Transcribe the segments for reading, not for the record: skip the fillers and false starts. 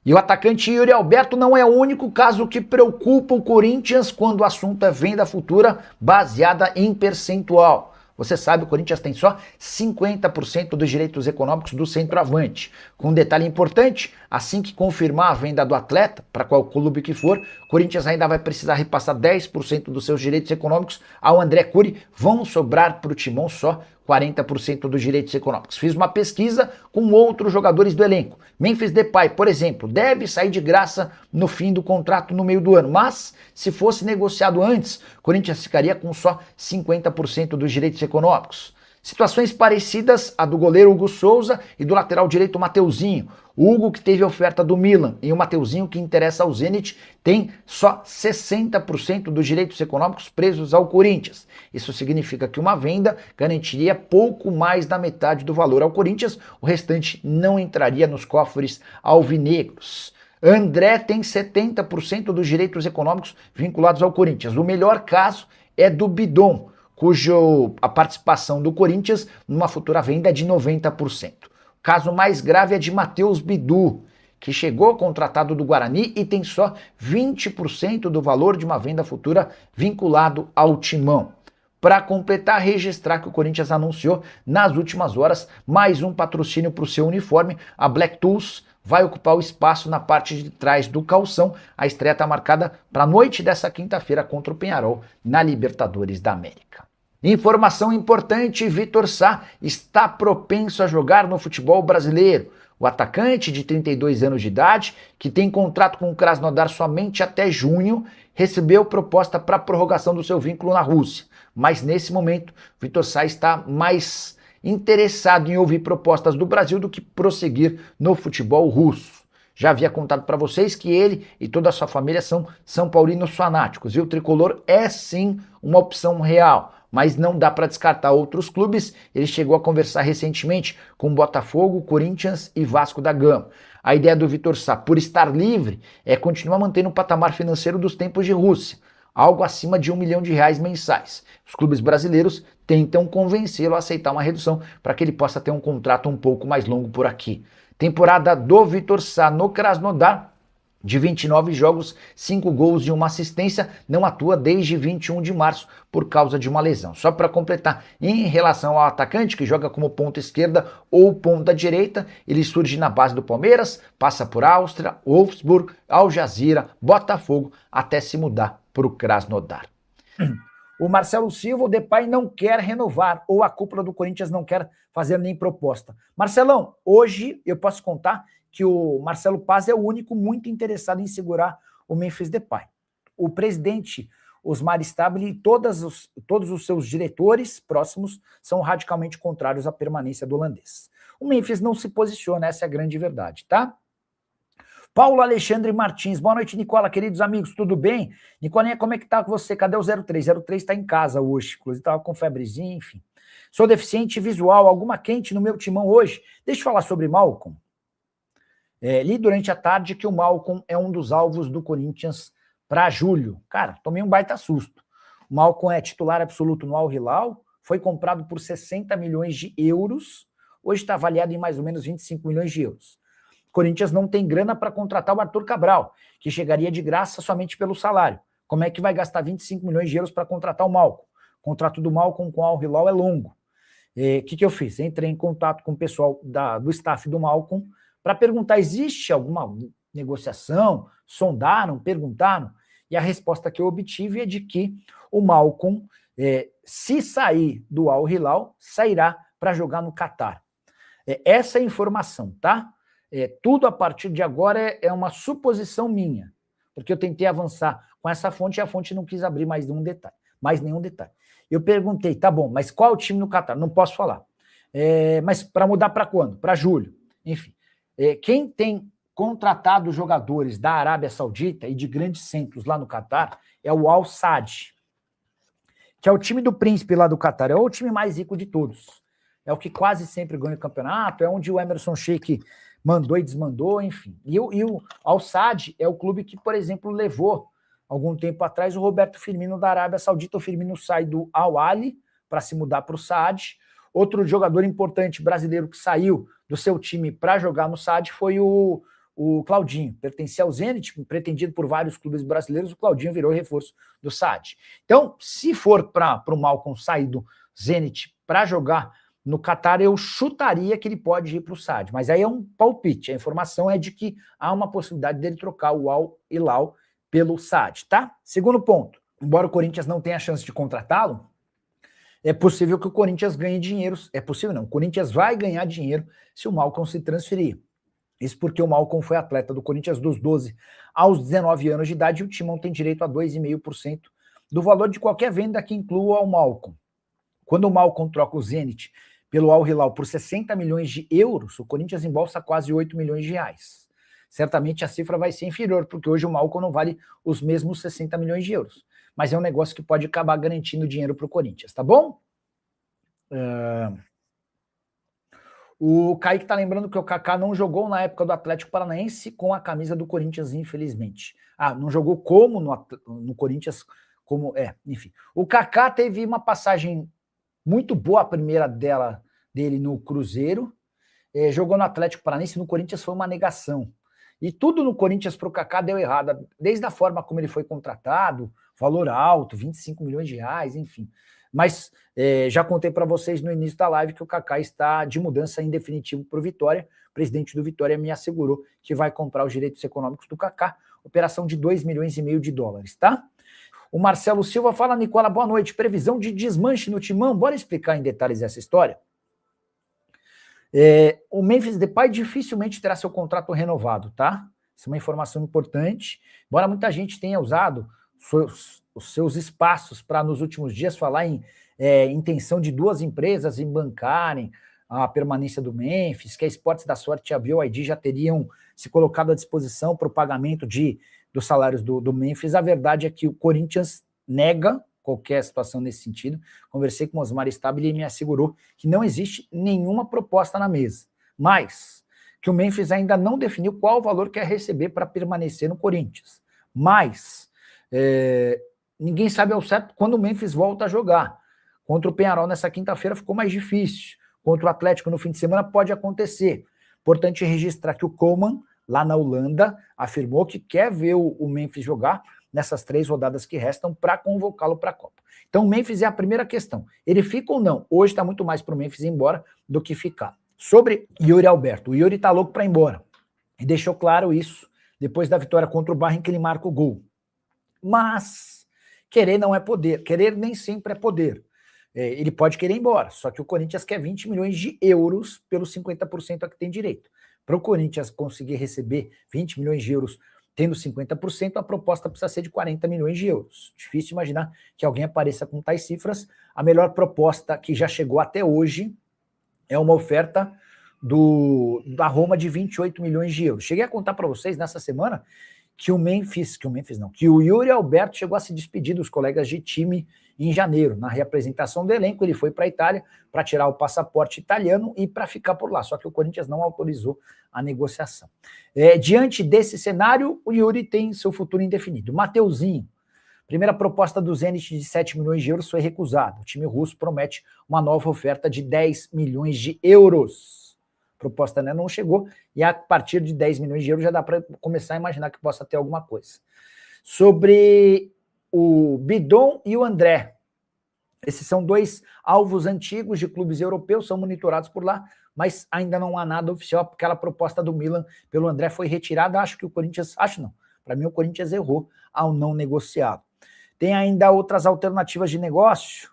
E o atacante Yuri Alberto não é o único caso que preocupa o Corinthians quando o assunto é venda futura baseada em percentual. Você sabe, o Corinthians tem só 50% dos direitos econômicos do centroavante. Com um detalhe importante, assim que confirmar a venda do atleta, para qual clube que for, o Corinthians ainda vai precisar repassar 10% dos seus direitos econômicos ao André Cury. Vão sobrar para o Timão só 40% dos direitos econômicos. Fiz uma pesquisa com outros jogadores do elenco. Memphis Depay, por exemplo, deve sair de graça no fim do contrato no meio do ano, mas se fosse negociado antes, o Corinthians ficaria com só 50% dos direitos econômicos. Situações parecidas à do goleiro Hugo Souza e do lateral direito Mateuzinho. O Hugo, que teve a oferta do Milan, e o Mateuzinho, que interessa ao Zenit, tem só 60% dos direitos econômicos presos ao Corinthians. Isso significa que uma venda garantiria pouco mais da metade do valor ao Corinthians, o restante não entraria nos cofres alvinegros. André tem 70% dos direitos econômicos vinculados ao Corinthians. O melhor caso é do Bidon, a participação do Corinthians numa futura venda é de 90%. O caso mais grave é de Matheus Bidu, que chegou contratado do Guarani e tem só 20% do valor de uma venda futura vinculado ao Timão. Para completar, registrar que o Corinthians anunciou nas últimas horas mais um patrocínio para o seu uniforme. A Black Tools vai ocupar o espaço na parte de trás do calção. A estreia está marcada para a noite dessa quinta-feira contra o Peñarol na Libertadores da América. Informação importante, Vitor Sá está propenso a jogar no futebol brasileiro. O atacante de 32 anos de idade, que tem contrato com o Krasnodar somente até junho, recebeu proposta para prorrogação do seu vínculo na Rússia. Mas nesse momento, Vitor Sá está mais interessado em ouvir propostas do Brasil do que prosseguir no futebol russo. Já havia contado para vocês que ele e toda a sua família são são paulinos fanáticos, e o tricolor é sim uma opção real, mas não dá para descartar outros clubes. Ele chegou a conversar recentemente com Botafogo, Corinthians e Vasco da Gama. A ideia do Vitor Sá, por estar livre, é continuar mantendo o patamar financeiro dos tempos de Rússia, algo acima de R$1 milhão mensais. Os clubes brasileiros tentam convencê-lo a aceitar uma redução para que ele possa ter um contrato um pouco mais longo por aqui. Temporada do Vitor Sá no Krasnodar, de 29 jogos, 5 gols e 1 assistência, não atua desde 21 de março por causa de uma lesão. Só para completar, em relação ao atacante que joga como ponta esquerda ou ponta direita, ele surge na base do Palmeiras, passa por Áustria, Wolfsburg, Al Jazeera, Botafogo, até se mudar para o Krasnodar. O Marcelo Silva, o Depay não quer renovar, ou a cúpula do Corinthians não quer fazer nem proposta. Marcelão, hoje eu posso contar que o Marcelo Paz é o único muito interessado em segurar o Memphis Depay. O presidente Osmar Stabile e todos os seus diretores próximos são radicalmente contrários à permanência do holandês. O Memphis não se posiciona, essa é a grande verdade, tá? Paulo Alexandre Martins, boa noite, Nicola, queridos amigos, tudo bem? Nicolinha, como é que tá com você? Cadê o 03? 03 tá em casa hoje, inclusive tava com febrezinha, enfim. Sou deficiente visual, alguma quente no meu timão hoje? Deixa eu falar sobre Malcom. Li durante a tarde que o Malcom é um dos alvos do Corinthians para julho. Cara, tomei um baita susto. O Malcom é titular absoluto no Al Hilal, foi comprado por 60 milhões de euros, hoje está avaliado em mais ou menos 25 milhões de euros. O Corinthians não tem grana para contratar o Arthur Cabral, que chegaria de graça somente pelo salário. Como é que vai gastar 25 milhões de euros para contratar o Malcom? O contrato do Malcom com o Al Hilal é longo. O que eu fiz? Entrei em contato com o pessoal do staff do Malcom para perguntar, existe alguma negociação? Sondaram, perguntaram? E a resposta que eu obtive é de que o Malcom, se sair do Al Hilal, sairá para jogar no Catar. Essa é a informação, tá? Tudo a partir de agora é uma suposição minha, porque eu tentei avançar com essa fonte e a fonte não quis abrir mais nenhum detalhe. Eu perguntei, tá bom, mas qual é o time no Catar? Não posso falar. Mas para mudar para quando? Para julho. Enfim, quem tem contratado jogadores da Arábia Saudita e de grandes centros lá no Catar é o Al Sadd, que é o time do príncipe lá do Catar, é o time mais rico de todos. É o que quase sempre ganha o campeonato, é onde o Emerson Sheik mandou e desmandou, enfim. E o Al Sadd é o clube que, por exemplo, levou, algum tempo atrás, o Roberto Firmino da Arábia Saudita. O Firmino sai do Al Ahly para se mudar para o Sadd. Outro jogador importante brasileiro que saiu do seu time para jogar no Sadd foi o o Claudinho. Pertencia ao Zenit, pretendido por vários clubes brasileiros, o Claudinho virou reforço do Saad. Então, se for para o Malcom sair do Zenit para jogar no Catar, eu chutaria que ele pode ir para o Saad. Mas aí é um palpite. A informação é de que há uma possibilidade dele trocar o Al Hilal pelo Saad, tá? Segundo ponto. Embora o Corinthians não tenha chance de contratá-lo, é possível que o Corinthians ganhe dinheiro. É possível não. O Corinthians vai ganhar dinheiro se o Malcom se transferir. Isso porque o Malcom foi atleta do Corinthians dos 12 aos 19 anos de idade e o Timão tem direito a 2,5% do valor de qualquer venda que inclua o Malcom. Quando o Malcom troca o Zenit pelo Al Hilal por 60 milhões de euros, o Corinthians embolsa quase 8 milhões de reais. Certamente a cifra vai ser inferior, porque hoje o Malcom não vale os mesmos 60 milhões de euros. Mas é um negócio que pode acabar garantindo dinheiro para o Corinthians, tá bom? O Kaique tá lembrando que o Kaká não jogou na época do Atlético Paranaense com a camisa do Corinthians, infelizmente. Não jogou como no Corinthians, como... enfim. O Kaká teve uma passagem muito boa, a primeira dele no Cruzeiro, jogou no Atlético Paranaense, no Corinthians foi uma negação. E tudo no Corinthians para o Kaká deu errado, desde a forma como ele foi contratado, valor alto, 25 milhões de reais, enfim. Mas já contei para vocês no início da live que o Kaká está de mudança em definitivo para o Vitória. O presidente do Vitória me assegurou que vai comprar os direitos econômicos do Kaká, operação de 2,5 milhões de dólares, tá? O Marcelo Silva fala, Nicola, boa noite, previsão de desmanche no Timão, bora explicar em detalhes essa história? O Memphis Depay dificilmente terá seu contrato renovado, tá? Isso é uma informação importante, embora muita gente tenha usado os seus espaços para, nos últimos dias, falar em intenção de duas empresas em bancarem a permanência do Memphis, que a Esportes da Sorte e a BioID já teriam se colocado à disposição para o pagamento dos salários do Memphis. A verdade é que o Corinthians nega qualquer situação nesse sentido. Conversei com o Osmar Stabile e ele me assegurou que não existe nenhuma proposta na mesa, mas que o Memphis ainda não definiu qual o valor quer receber para permanecer no Corinthians. Mas ninguém sabe ao certo quando o Memphis volta a jogar. Contra o Peñarol nessa quinta-feira ficou mais difícil. Contra o Atlético no fim de semana pode acontecer. Importante registrar que o Koeman, lá na Holanda, afirmou que quer ver o Memphis jogar nessas 3 rodadas que restam para convocá-lo para a Copa. Então o Memphis é a primeira questão. Ele fica ou não? Hoje está muito mais para o Memphis ir embora do que ficar. Sobre Yuri Alberto. O Yuri está louco para ir embora. E deixou claro isso depois da vitória contra o Bayern, em que ele marca o gol. Mas querer não é poder. Querer nem sempre é poder. Ele pode querer ir embora, só que o Corinthians quer 20 milhões de euros pelos 50% a que tem direito. Para o Corinthians conseguir receber 20 milhões de euros tendo 50%, a proposta precisa ser de 40 milhões de euros. Difícil imaginar que alguém apareça com tais cifras. A melhor proposta que já chegou até hoje é uma oferta da Roma de 28 milhões de euros. Cheguei a contar para vocês nessa semana que o Yuri Alberto chegou a se despedir dos colegas de time em janeiro. Na reapresentação do elenco, ele foi para a Itália para tirar o passaporte italiano e para ficar por lá, só que o Corinthians não autorizou a negociação. Diante desse cenário, o Yuri tem seu futuro indefinido. Mateuzinho, primeira proposta do Zenit de 7 milhões de euros foi recusada. O time russo promete uma nova oferta de 10 milhões de euros. A proposta não chegou, e a partir de 10 milhões de euros já dá para começar a imaginar que possa ter alguma coisa. Sobre o Bidon e o André. Esses são 2 alvos antigos de clubes europeus, são monitorados por lá, mas ainda não há nada oficial. Aquela proposta do Milan pelo André foi retirada. Para mim o Corinthians errou ao não negociá-lo. Tem ainda outras alternativas de negócio.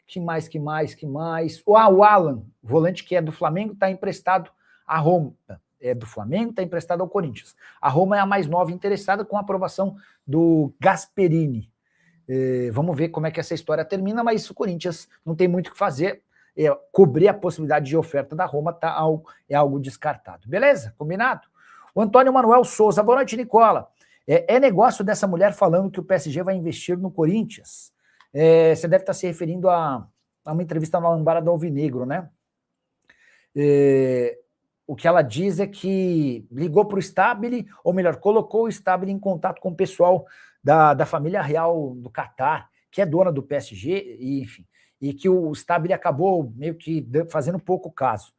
Que mais? O Alan, volante que é do Flamengo, está emprestado à Roma. É do Flamengo, está emprestado ao Corinthians. A Roma é a mais nova interessada, com a aprovação do Gasperini. Vamos ver como é que essa história termina, mas o Corinthians não tem muito o que fazer. Cobrir a possibilidade de oferta da Roma é algo descartado. Beleza? Combinado? O Antônio Manuel Souza. Boa noite, Nicola. É negócio dessa mulher falando que o PSG vai investir no Corinthians? Você deve estar se referindo a uma entrevista na Lambara do Alvinegro, né? O que ela diz é que ligou para o Stabile, ou melhor, colocou o Stabile em contato com o pessoal da família real do Catar, que é dona do PSG, e, enfim, e que o Stabile acabou meio que fazendo pouco caso.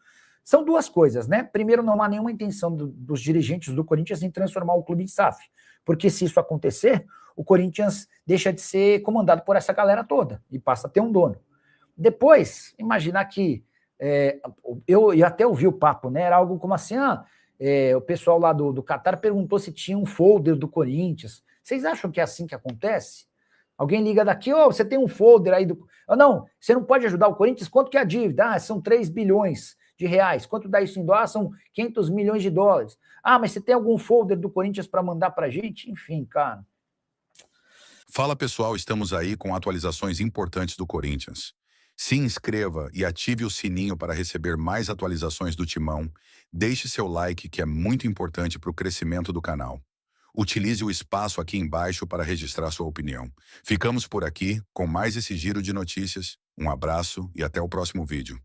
São duas coisas, né? Primeiro, não há nenhuma intenção dos dirigentes do Corinthians em transformar o clube em SAF, porque se isso acontecer, o Corinthians deixa de ser comandado por essa galera toda e passa a ter um dono. Depois, imaginar que eu até ouvi o papo, né? Era algo como assim, o pessoal lá do Catar perguntou se tinha um folder do Corinthians. Vocês acham que é assim que acontece? Alguém liga daqui, você tem um folder aí do... Não, você não pode ajudar o Corinthians? Quanto que é a dívida? São 3 bilhões de reais. Quanto dá isso em dólar? São 500 milhões de dólares. Mas você tem algum folder do Corinthians para mandar pra gente? Enfim, cara. Fala pessoal, estamos aí com atualizações importantes do Corinthians. Se inscreva e ative o sininho para receber mais atualizações do Timão. Deixe seu like, que é muito importante para o crescimento do canal. Utilize o espaço aqui embaixo para registrar sua opinião. Ficamos por aqui com mais esse giro de notícias. Um abraço e até o próximo vídeo.